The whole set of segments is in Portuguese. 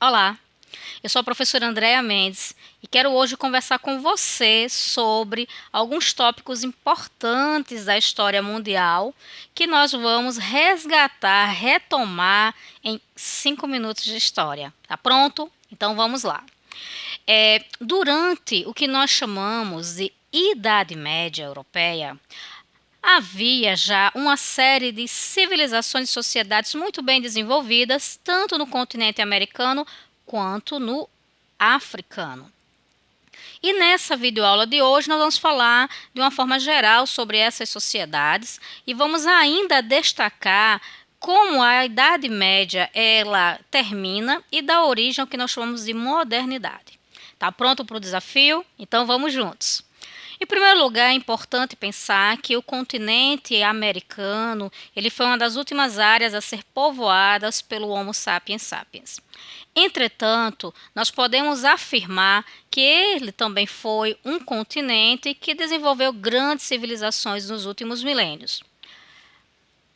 Olá, eu sou a professora Andréa Mendes e quero hoje conversar com você sobre alguns tópicos importantes da história mundial que nós vamos resgatar, retomar em 5 minutos de história. Tá pronto? Então vamos lá. Durante o que nós chamamos de Idade Média Europeia, havia já uma série de civilizações e sociedades muito bem desenvolvidas, tanto no continente americano quanto no africano. E nessa videoaula de hoje nós vamos falar de uma forma geral sobre essas sociedades e vamos ainda destacar como a Idade Média ela termina e dá origem ao que nós chamamos de modernidade. Tá pronto para o desafio? Então vamos juntos. Em primeiro lugar, é importante pensar que o continente americano ele foi uma das últimas áreas a ser povoadas pelo Homo sapiens sapiens. Entretanto, nós podemos afirmar que ele também foi um continente que desenvolveu grandes civilizações nos últimos milênios.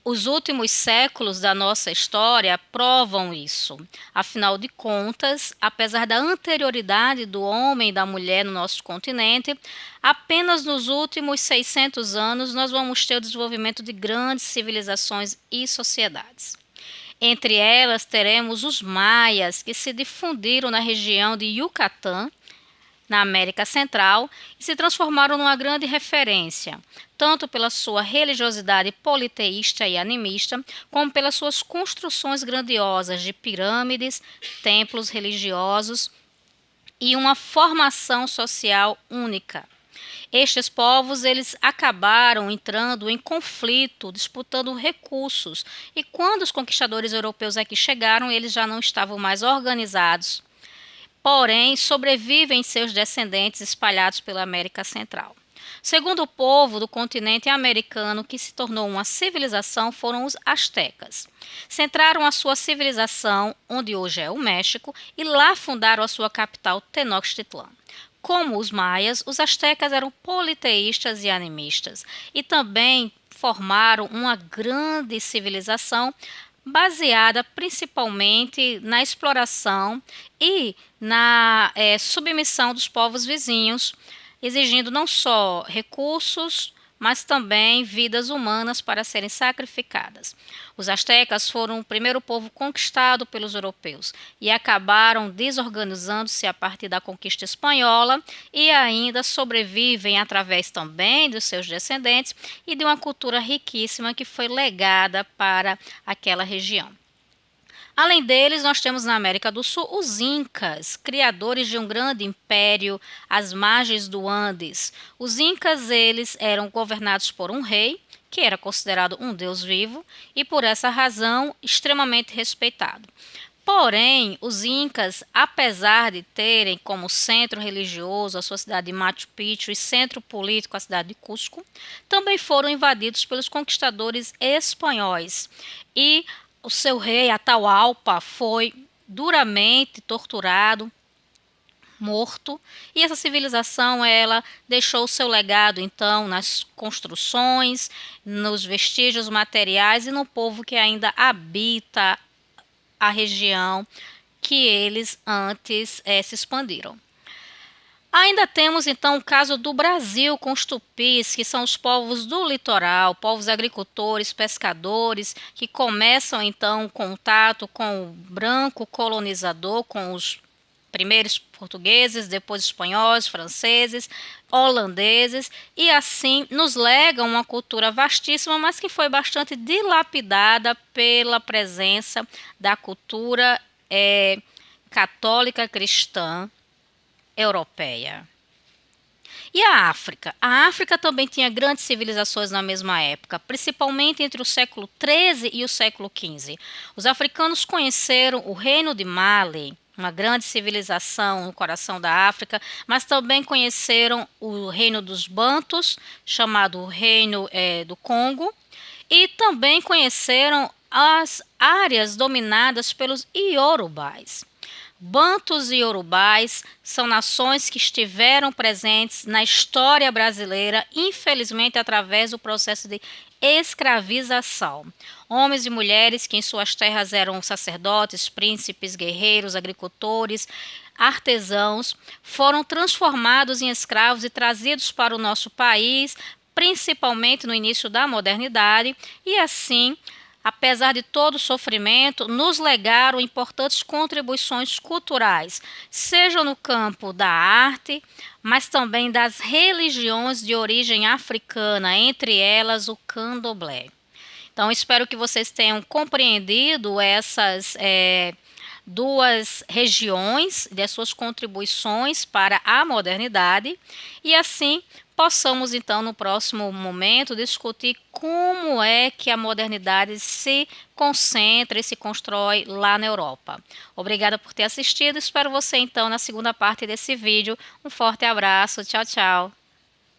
Os últimos séculos da nossa história provam isso. Afinal de contas, apesar da anterioridade do homem e da mulher no nosso continente, apenas nos últimos 600 anos nós vamos ter o desenvolvimento de grandes civilizações e sociedades. Entre elas teremos os maias, que se difundiram na região de Yucatán, na América Central, e se transformaram numa grande referência, tanto pela sua religiosidade politeísta e animista, como pelas suas construções grandiosas de pirâmides, templos religiosos e uma formação social única. Estes povos eles acabaram entrando em conflito, disputando recursos, e quando os conquistadores europeus aqui chegaram, eles já não estavam mais organizados. Porém, sobrevivem seus descendentes espalhados pela América Central. Segundo o povo do continente americano que se tornou uma civilização foram os astecas. Centraram a sua civilização onde hoje é o México e lá fundaram a sua capital Tenochtitlan. Como os maias, os astecas eram politeístas e animistas e também formaram uma grande civilização baseada principalmente na exploração e na submissão dos povos vizinhos, exigindo não só recursos, mas também vidas humanas para serem sacrificadas. Os astecas foram o primeiro povo conquistado pelos europeus e acabaram desorganizando-se a partir da conquista espanhola e ainda sobrevivem através também dos seus descendentes e de uma cultura riquíssima que foi legada para aquela região. Além deles, nós temos na América do Sul os Incas, criadores de um grande império às margens do Andes. Os Incas, eles eram governados por um rei, que era considerado um deus vivo, e por essa razão extremamente respeitado. Porém, os Incas, apesar de terem como centro religioso a sua cidade de Machu Picchu e centro político a cidade de Cusco, também foram invadidos pelos conquistadores espanhóis e o seu rei, Atahualpa, foi duramente torturado, morto, e essa civilização ela deixou o seu legado então nas construções, nos vestígios materiais e no povo que ainda habita a região que eles antes se expandiram. Ainda temos então o caso do Brasil com os tupis, que são os povos do litoral, povos agricultores, pescadores, que começam então o contato com o branco colonizador, com os primeiros portugueses, depois espanhóis, franceses, holandeses, e assim nos legam uma cultura vastíssima, mas que foi bastante dilapidada pela presença da cultura católica cristã europeia. E a África? A África também tinha grandes civilizações na mesma época, principalmente entre o século XIII e o século XV. Os africanos conheceram o reino de Mali, uma grande civilização no coração da África, mas também conheceram o reino dos Bantus, chamado Reino do Congo, e também conheceram as áreas dominadas pelos Iorubais. Bantus e Iorubais são nações que estiveram presentes na história brasileira, infelizmente através do processo de escravização. Homens e mulheres que em suas terras eram sacerdotes, príncipes, guerreiros, agricultores, artesãos, foram transformados em escravos e trazidos para o nosso país, principalmente no início da modernidade, e assim, apesar de todo o sofrimento, nos legaram importantes contribuições culturais, seja no campo da arte, mas também das religiões de origem africana, entre elas o candomblé. Então, espero que vocês tenham compreendido essas duas regiões, das suas contribuições para a modernidade, e assim possamos então no próximo momento discutir como é que a modernidade se concentra e se constrói lá na Europa. Obrigada por ter assistido, espero você então na segunda parte desse vídeo. Um forte abraço, tchau, tchau.